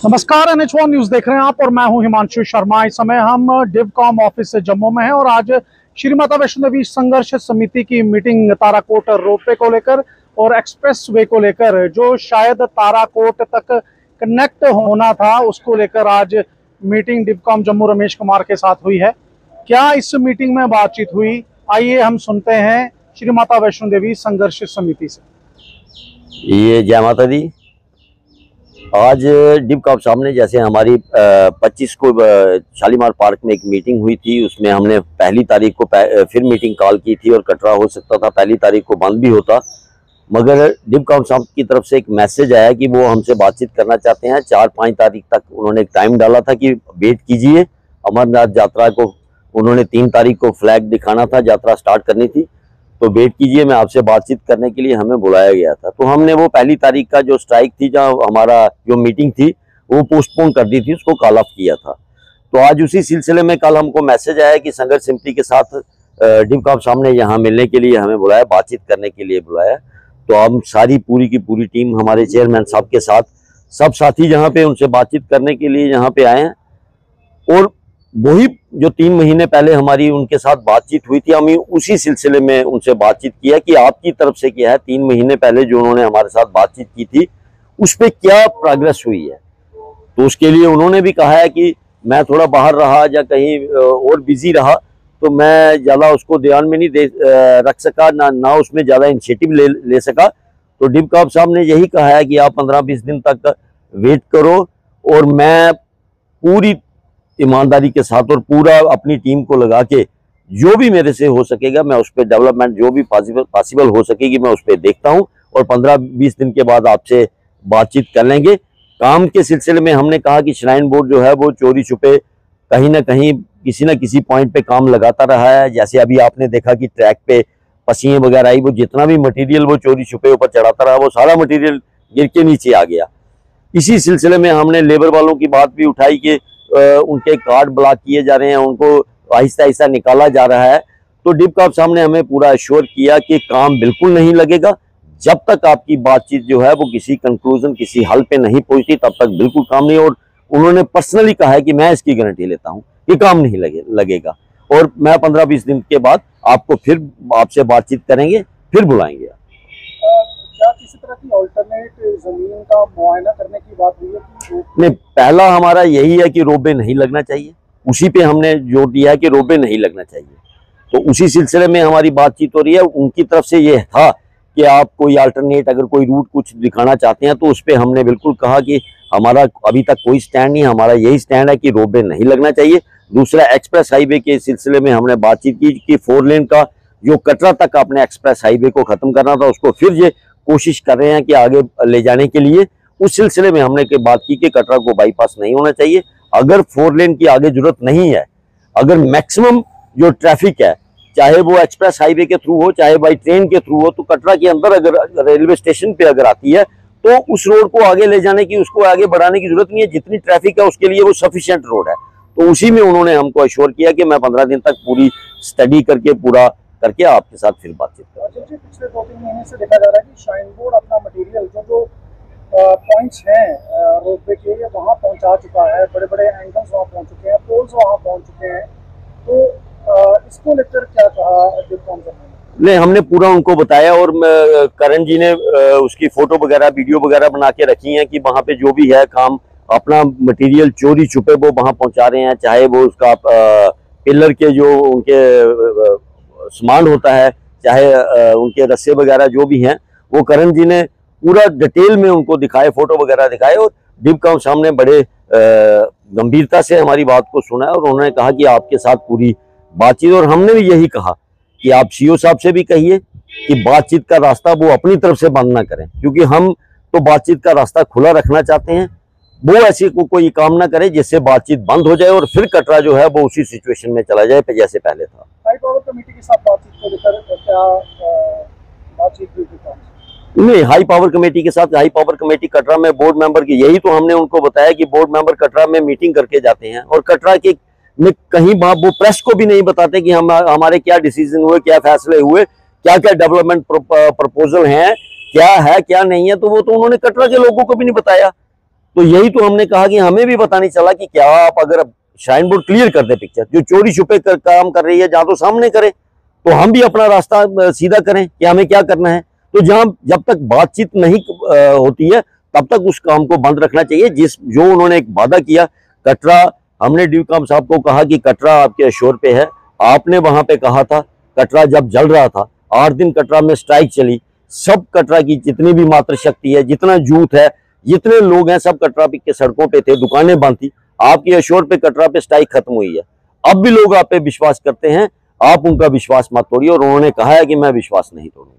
नमस्कार, NH1 news देख रहे हैं आप और मैं हूं हिमांशु शर्मा। इस समय हम डिवकॉम ऑफिस से जम्मू में हैं और आज श्री माता वैष्णो देवी संघर्ष समिति की मीटिंग ताराकोट रोपवे को लेकर और एक्सप्रेस वे को लेकर, जो शायद ताराकोट तक कनेक्ट होना था, उसको लेकर आज मीटिंग डिवकॉम जम्मू रमेश कुमार के साथ हुई है। क्या इस मीटिंग में बातचीत हुई, आइए हम सुनते हैं श्री माता वैष्णो देवी संघर्ष समिति से। ये जय माता दी। आज डिवकॉम सामने जैसे हमारी 25 को शालीमार पार्क में एक मीटिंग हुई थी, उसमें हमने पहली तारीख को फिर मीटिंग कॉल की थी और कटरा हो सकता था पहली तारीख को बंद भी होता, मगर डिवकॉम साहब की तरफ से एक मैसेज आया कि वो हमसे बातचीत करना चाहते हैं। 4-5 तारीख तक उन्होंने एक टाइम डाला था कि वेट कीजिए। अमरनाथ यात्रा को उन्होंने 3 तारीख को फ्लैग दिखाना था, यात्रा स्टार्ट करनी थी, तो वेट कीजिए, मैं आपसे बातचीत करने के लिए हमें बुलाया गया था। तो हमने वो पहली तारीख का जो स्ट्राइक थी, जहाँ हमारा जो मीटिंग थी वो पोस्टपोन कर दी थी, उसको कॉल ऑफ किया था। तो आज उसी सिलसिले में कल हमको मैसेज आया कि संघर्ष समिति के साथ डिवकॉम सामने यहाँ मिलने के लिए हमें बुलाया, बातचीत करने के लिए बुलाया। तो हम सारी पूरी की पूरी टीम हमारे चेयरमैन साहब के साथ सब साथी जहाँ पे उनसे बातचीत करने के लिए यहाँ पे आए हैं। और वही जो 3 महीने पहले हमारी उनके साथ बातचीत हुई थी, हम उसी सिलसिले में उनसे बातचीत किया कि आपकी तरफ से क्या है, 3 महीने पहले जो उन्होंने हमारे साथ बातचीत की थी उस पर क्या प्रोग्रेस हुई है। तो उसके लिए उन्होंने भी कहा है कि मैं थोड़ा बाहर रहा या कहीं और बिजी रहा, तो मैं ज़्यादा उसको ध्यान में नहीं रख सका, ना उसमें ज़्यादा इनिशिएटिव ले सका। तो डिवकॉम साहब ने यही कहा है कि आप 15-20 दिन तक वेट करो और मैं पूरी ईमानदारी के साथ और पूरा अपनी टीम को लगा के जो भी मेरे से हो सकेगा मैं उस पर डेवलपमेंट जो भी पॉसिबल हो सकेगी मैं उस पर देखता हूं और 15-20 दिन के बाद आपसे बातचीत कर लेंगे। काम के सिलसिले में हमने कहा कि श्राइन बोर्ड जो है वो चोरी छुपे कहीं ना कहीं किसी न किसी पॉइंट पे काम लगाता रहा है। जैसे अभी आपने देखा कि ट्रैक पे पसीने वगैरह आई, वो जितना भी मटेरियल वो चोरी छुपे ऊपर चढ़ाता रहा, वो सारा मटेरियल गिर के नीचे आ गया। इसी सिलसिले में हमने लेबर वालों की बात भी उठाई कि उनके कार्ड ब्लॉक किए जा रहे हैं, उनको आहिस्ता आहिस्ता निकाला जा रहा है। तो डिवकॉम साहब ने हमें पूरा एश्योर किया कि काम बिल्कुल नहीं लगेगा जब तक आपकी बातचीत जो है वो किसी कंक्लूजन किसी हल पे नहीं पहुंचती, तब तक बिल्कुल काम नहीं। और उन्होंने पर्सनली कहा है कि मैं इसकी गारंटी लेता हूं कि काम नहीं लगेगा और मैं 15-20 दिन के बाद आपको फिर आपसे बातचीत करेंगे, फिर बुलाएंगे। क्या किसी तरह की अल्टरनेट जमीन का मुआयना करने की बात हुई है? नहीं, पहला हमारा यही है कि रोपवे नहीं लगना चाहिए, उसी पे हमने जोर दिया है कि रोपवे नहीं लगना चाहिए। तो उसी सिलसिले में हमारी बातचीत हो रही है। उनकी तरफ से ये था कि आप कोई अल्टरनेट अगर कोई रूट कुछ दिखाना चाहते हैं तो उस पर हमने बिल्कुल कहा कि हमारा अभी तक कोई स्टैंड नहीं, हमारा यही स्टैंड है कि रोपवे नहीं लगना चाहिए। दूसरा, एक्सप्रेस हाईवे के सिलसिले में हमने बातचीत की कि 4 लेन का जो कटरा तक आपने एक्सप्रेस हाईवे को खत्म करना था, उसको फिर ये कोशिश कर रहे हैं कि आगे ले जाने के लिए। उस सिलसिले में हमने बात की कि कटरा को बाईपास नहीं होना चाहिए। अगर 4 लेन की आगे जरूरत नहीं है, अगर मैक्सिमम जो ट्रैफिक है चाहे वो एक्सप्रेस हाईवे के थ्रू हो चाहे बाई ट्रेन के थ्रू हो, तो कटरा के अंदर अगर रेलवे स्टेशन पे अगर आती है तो उस रोड को आगे ले जाने की, उसको आगे बढ़ाने की जरूरत नहीं है। जितनी ट्रैफिक है उसके लिए वो सफिशिएंट रोड है। तो उसी में उन्होंने हमको अश्योर किया कि मैं 15 दिन तक पूरी स्टडी करके पूरा करके आपके साथ फिर बातचीत करूंगा। पिछले 2-3 महीने से देखा जा रहा है कि श्राइन बोर्ड अपना मटेरियल जो पॉइंट्स हैं रोपवे के वहाँ पहुँचा चुका है, बड़े बड़े एंगल्स वहाँ पहुँच चुके हैं, पोल्स वहाँ पहुँच चुके हैं। तो इसको लेकर क्या कहा डिवकॉम साहब ने? नहीं, हमने पूरा उनको बताया और करण जी ने उसकी फोटो वगैरह वीडियो वगैरह बना के रखी हैं कि वहाँ पे जो भी है काम अपना मटेरियल चोरी छुपे वो वहाँ पहुँचा रहे हैं, चाहे वो उसका पिलर के जो उनके सामान होता है, चाहे उनके रस्से वगैरह जो भी हैं, वो करण जी ने पूरा डिटेल में उनको दिखाए, फोटो वगैरह दिखाए। और डिवकॉम सामने बड़े गंभीरता से हमारी बात को सुना और उन्होंने कहा कि आपके साथ पूरी बातचीत, और हमने भी यही कहा कि आप सीओ साहब से भी कहिए कि बातचीत का रास्ता वो अपनी तरफ से बंद ना करें, क्योंकि हम तो बातचीत का रास्ता खुला रखना चाहते हैं। वो ऐसी कोई काम ना करे जिससे बातचीत बंद हो जाए और फिर कटरा जो है वो उसी सिचुएशन में चला जाए जैसे पहले था। हाई पावर कमेटी के साथ बातचीत को लेकर क्या बातचीत हुई थी? नहीं, हाई पावर कमेटी के साथ, हाई पावर कमेटी कटरा में बोर्ड मेंबर की, यही तो हमने उनको बताया कि बोर्ड मेंबर कटरा में मीटिंग करके जाते हैं और कटरा के में कहीं वो प्रेस को भी नहीं बताते कि हमारे क्या डिसीजन हुए, क्या फैसले हुए, क्या क्या डेवलपमेंट प्रपोजल हैं, क्या है क्या नहीं है। तो वो तो उन्होंने कटरा के लोगों को भी नहीं बताया। तो यही तो हमने कहा कि हमें भी पता नहीं चला कि क्या आप अगर श्राइन बोर्ड क्लियर कर दे पिक्चर, जो चोरी छुपे काम कर रही है जहां तो सामने करे, तो हम भी अपना रास्ता सीधा करें कि हमें क्या करना है। तो जहां जब तक बातचीत नहीं होती है तब तक उस काम को बंद रखना चाहिए। जो उन्होंने एक वादा किया, कटरा, हमने डीव.कॉम साहब को कहा कि कटरा आपके अशोर पे है, आपने वहां पे कहा था, कटरा जब जल रहा था 8 दिन कटरा में स्ट्राइक चली, सब कटरा की जितनी भी मात्र शक्ति है, जितना यूथ है, जितने लोग हैं, सब कटरा के सड़कों पे थे, दुकानें बंद थी। आपकी अशोर पे कटरा पे स्ट्राइक खत्म हुई है। अब भी लोग आप पे विश्वास करते हैं, आप उनका विश्वास मत तोड़िए, और उन्होंने कहा है कि मैं विश्वास नहीं तोड़ूंगा।